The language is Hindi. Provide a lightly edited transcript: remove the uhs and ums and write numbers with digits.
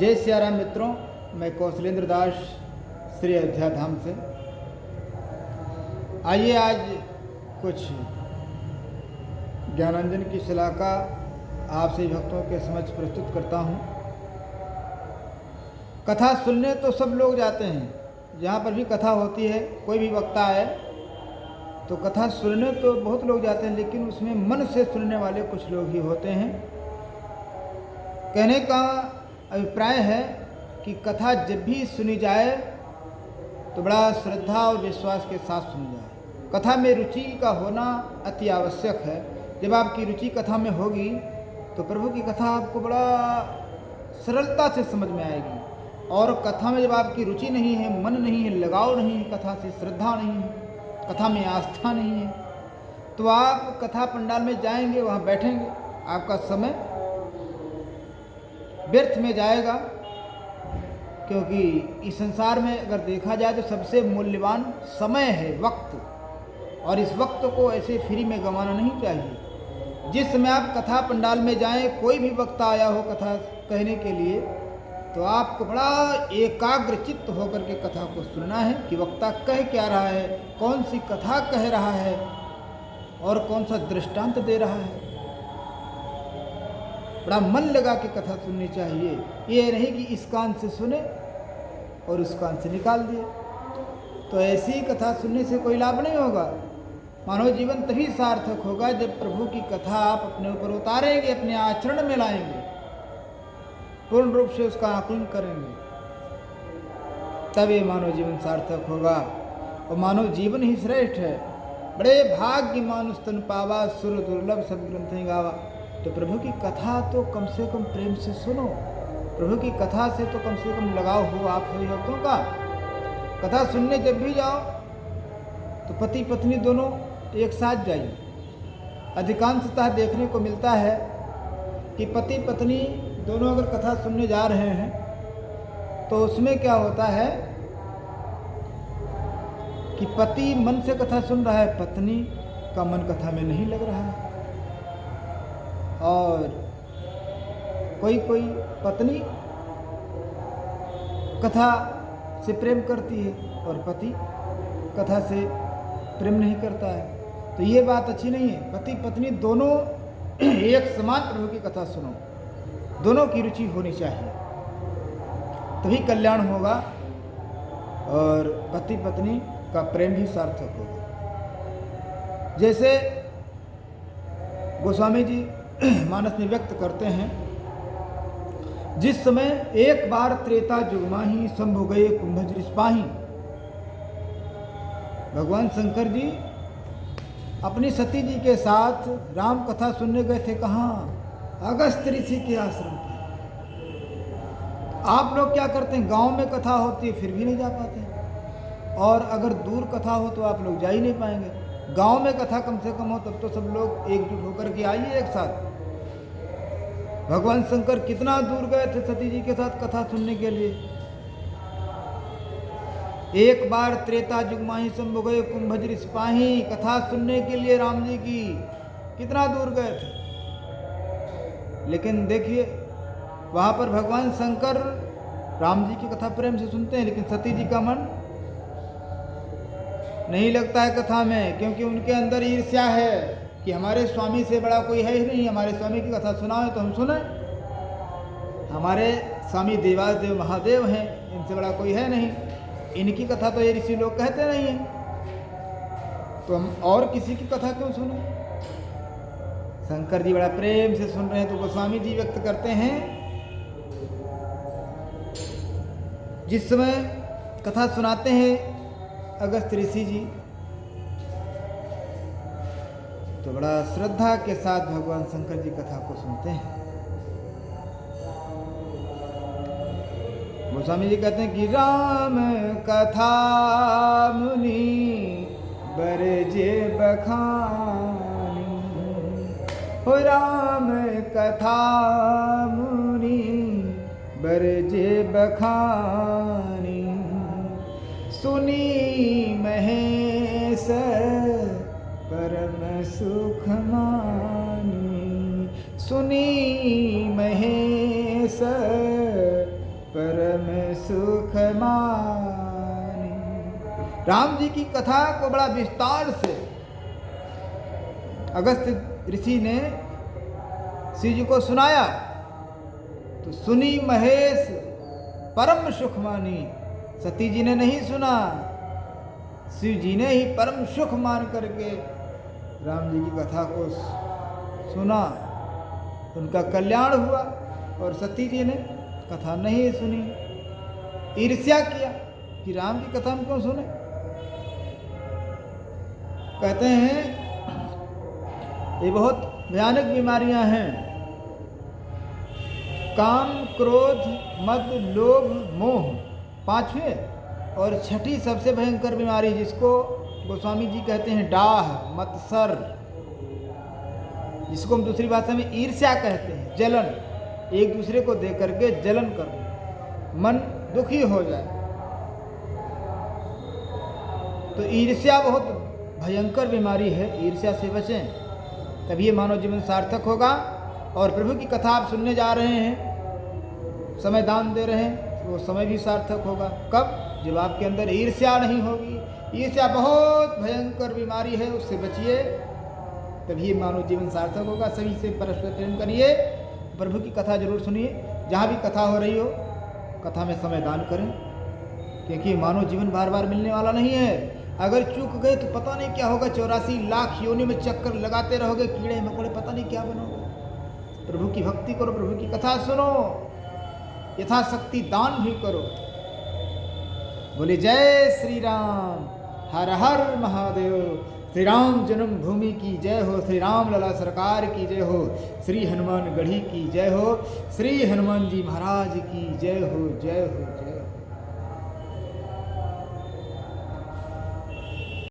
जय सियाराम मित्रों, मैं कौशलेंद्र दास श्री अयोध्या धाम से। आइए आज कुछ ज्ञानांजन की सलाह का आप सभी भक्तों के समक्ष प्रस्तुत करता हूँ। कथा सुनने तो सब लोग जाते हैं, जहाँ पर भी कथा होती है, कोई भी वक्ता आए तो कथा सुनने तो बहुत लोग जाते हैं, लेकिन उसमें मन से सुनने वाले कुछ लोग ही होते हैं। कहने का अभिप्राय है कि कथा जब भी सुनी जाए तो बड़ा श्रद्धा और विश्वास के साथ सुनी जाए। कथा में रुचि का होना अति आवश्यक है। जब आपकी रुचि कथा में होगी तो प्रभु की कथा आपको बड़ा सरलता से समझ में आएगी। और कथा में जब आपकी रुचि नहीं है, मन नहीं है, लगाव नहीं है, कथा से श्रद्धा नहीं है, कथा में आस्था नहीं है, तो आप कथा पंडाल में जाएंगे, वहाँ बैठेंगे, आपका समय व्यर्थ में जाएगा। क्योंकि इस संसार में अगर देखा जाए तो सबसे मूल्यवान समय है, वक्त। और इस वक्त को ऐसे फ्री में गंवाना नहीं चाहिए। जिस समय आप कथा पंडाल में जाएं, कोई भी वक्ता आया हो कथा कहने के लिए, तो आपको बड़ा एकाग्र चित्त होकर के कथा को सुनना है कि वक्ता कह क्या रहा है, कौन सी कथा कह रहा है और कौन सा दृष्टांत दे रहा है। बड़ा मन लगा के कथा सुननी चाहिए। ये नहीं कि इस कान से सुने और उस कान से निकाल दिए। तो ऐसी कथा सुनने से कोई लाभ नहीं होगा। मानव जीवन तभी सार्थक होगा जब प्रभु की कथा आप अपने ऊपर उतारेंगे, अपने आचरण में लाएंगे, पूर्ण रूप से उसका आकलन करेंगे, तब ये मानव जीवन सार्थक होगा। और मानव जीवन ही श्रेष्ठ है। बड़े भाग्य मानुष तन पावा, सुर दुर्लभ सब ग्रंथ गावा। तो प्रभु की कथा तो कम से कम प्रेम से सुनो। प्रभु की कथा से तो कम से कम लगाव हो आप सभी भक्तों का। कथा सुनने जब भी जाओ तो पति पत्नी दोनों एक साथ जाइए। अधिकांशतः देखने को मिलता है कि पति पत्नी दोनों अगर कथा सुनने जा रहे हैं तो उसमें क्या होता है कि पति मन से कथा सुन रहा है, पत्नी का मन कथा में नहीं लग रहा है। और कोई कोई पत्नी कथा से प्रेम करती है और पति कथा से प्रेम नहीं करता है। तो ये बात अच्छी नहीं है। पति पत्नी दोनों एक समान प्रभु की कथा सुनो, दोनों की रुचि होनी चाहिए, तभी कल्याण होगा और पति पत्नी का प्रेम भी सार्थक होगा। जैसे गोस्वामी जी मानस में व्यक्त करते हैं, जिस समय एक बार त्रेता युग माही, शंभु गए कुंभज रिस्पाही। भगवान शंकर जी अपनी सती जी के साथ राम कथा सुनने गए थे। कहाँ? अगस्त्य ऋषि के आश्रम पे। आप लोग क्या करते हैं, गांव में कथा होती है फिर भी नहीं जा पाते, और अगर दूर कथा हो तो आप लोग जा ही नहीं पाएंगे। गांव में कथा कम से कम हो तब तो सब लोग एकजुट होकर के आइए एक साथ। भगवान शंकर कितना दूर गए थे सती जी के साथ कथा सुनने के लिए। एक बार त्रेता युग माही, शंभु गए कुंभज रिस्पाही। कथा सुनने के लिए राम जी की कितना दूर गए थे। लेकिन देखिए वहां पर भगवान शंकर राम जी की कथा प्रेम से सुनते हैं, लेकिन सती जी का मन नहीं लगता है कथा में, क्योंकि उनके अंदर ईर्ष्या है कि हमारे स्वामी से बड़ा कोई है ही नहीं। हमारे स्वामी की कथा सुनाओ तो हम सुने। हमारे स्वामी देवादेव महादेव हैं, इनसे बड़ा कोई है नहीं। इनकी कथा तो ये ऋषि लोग कहते नहीं हैं, तो हम और किसी की कथा क्यों सुने। शंकर जी बड़ा प्रेम से सुन रहे हैं। तो गोस्वामी जी व्यक्त करते हैं, जिस समय कथा सुनाते हैं अगस्त्य ऋषि जी, तो बड़ा श्रद्धा के साथ भगवान शंकर जी कथा को सुनते हैं। गोस्वामी जी कहते हैं कि राम कथा मुनि बरजे बखानी, हो राम कथा मुनि बरजे बखानी। सुनी महेश परम सुख मानी, सुनी महेश परम सुख मानी। राम जी की कथा को बड़ा विस्तार से अगस्त्य ऋषि ने शिव जी को सुनाया, तो सुनी महेश परम सुख मानी। सती जी ने नहीं सुना, शिव जी ने ही परम सुख मान करके राम जी की कथा को सुना, उनका कल्याण हुआ। और सती जी ने कथा नहीं सुनी, ईर्ष्या किया कि राम की कथा हम क्यों सुने। कहते हैं ये बहुत भयानक बीमारियां हैं, काम, क्रोध, मद, लोभ, मोह, पांचवें। और छठी सबसे भयंकर बीमारी जिसको गोस्वामी जी कहते हैं डाह, मत्सर, जिसको हम दूसरी भाषा में ईर्ष्या कहते हैं, जलन, एक दूसरे को देख करके जलन करना, मन दुखी हो जाए। तो ईर्ष्या बहुत भयंकर बीमारी है, ईर्ष्या से बचें, तभी ये मानव जीवन सार्थक होगा। और प्रभु की कथा आप सुनने जा रहे हैं, समय दान दे रहे हैं, वो समय भी सार्थक होगा। कब? जब आपके अंदर ईर्ष्या नहीं होगी। ईर्ष्या बहुत भयंकर बीमारी है, उससे बचिए, तभी मानव जीवन सार्थक होगा। सभी से परस्पर प्रेम करिए, प्रभु की कथा जरूर सुनिए। जहाँ भी कथा हो रही हो, कथा में समय दान करें, क्योंकि मानव जीवन बार बार मिलने वाला नहीं है। अगर चूक गए तो पता नहीं क्या होगा, 84 लाख योनि में चक्कर लगाते रहोगे, कीड़े मकोड़े, पता नहीं क्या बनोगे। प्रभु की भक्ति करो, प्रभु की कथा सुनो, यथाशक्ति दान भी करो। बोले जय श्री राम, हर हर महादेव। श्री राम जन्मभूमि की जय हो, श्री राम लला सरकार की जय हो, श्री हनुमान गढ़ी की जय हो, श्री हनुमान जी महाराज की जय हो, जय हो, जय हो।